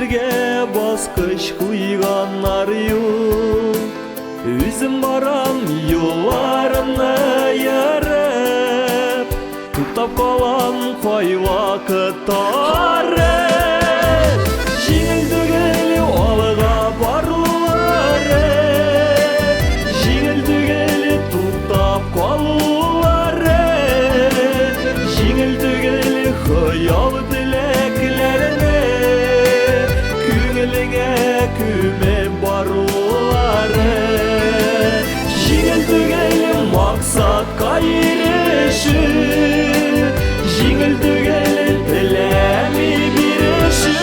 Көңілге басқыш құйғанар юк. Өзім барам юлларыны ярып, туктап қалам қой вақыттары. Жеңіл түгел алға барулары, жеңіл түгел туктап қалулары, жеңіл түгел хыял тілеклеріне, көңіліңе көмеп барулары. Жеңіл түгел мақсатқа ерешу, жеңіл түгел тіләме берешу.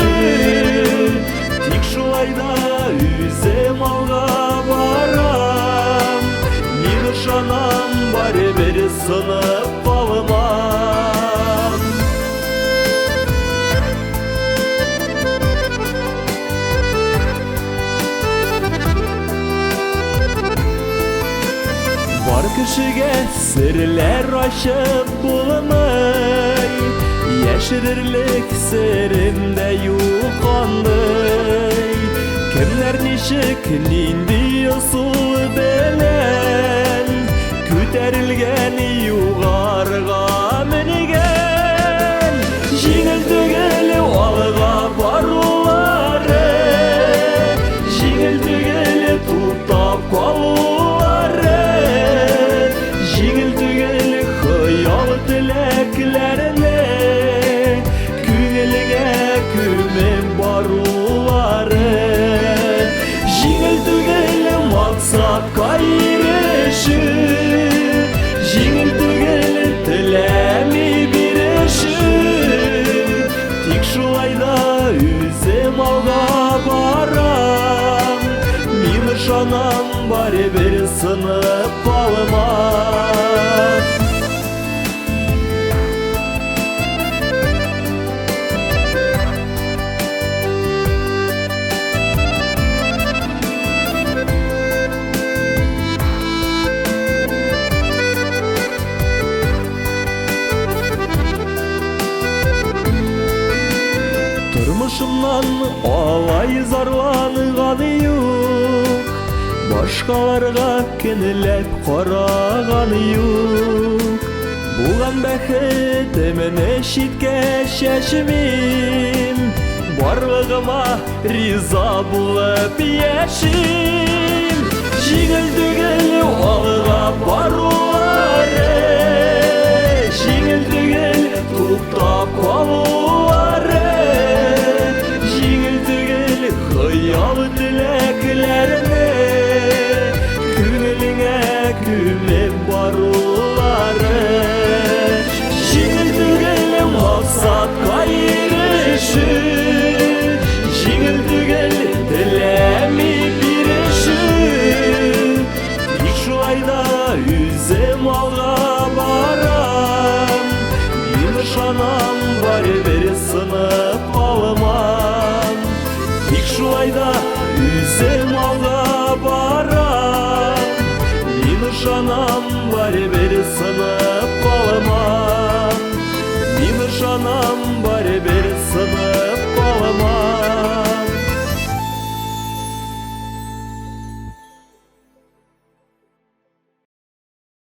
Тек шулайда өзім алға барам, мен ышанам барыбір сынып қалмам. Бар кішіге сірлер ашып болмай, яшірірлік сірімді юқандай. Кімлер нешік нинди ұсул білен, көтерілген юғарға мінген. Жеңіл түгел алға барулары, жеңіл түгел туктап қалулары, жеңіл түгел хыял тілеклеріне, көңіліңе көмеп барулары. Жеңіл түгел мақсатқа ерешу, жеңіл түгел тіләме берешу. Тек шулайда өзім алға барам, мен ышанам барыбір сынып қалмам. Тұрмышымнан алай зарланған юк, башқаларға кінілеп қараған юк. Бұған бәхетімін шетке шешімін, барлығыма риза болып ешім. Жеңіл түгел алға барулары, жеңіл түгел туктап қалулары, жеңіл түгел хыял тілеклеріне, көңіліңе көмеп барулары. Жеңіл түгел мақсатқа ерешу, жеңіл түгел тіләме берешу. Тек шулайда өзім алға барам, мен ышанам барыбір сынып қалмам. Тек шулайда өзім алға барам, мен ышанам барыбір сынып қалмам. Мен ышанам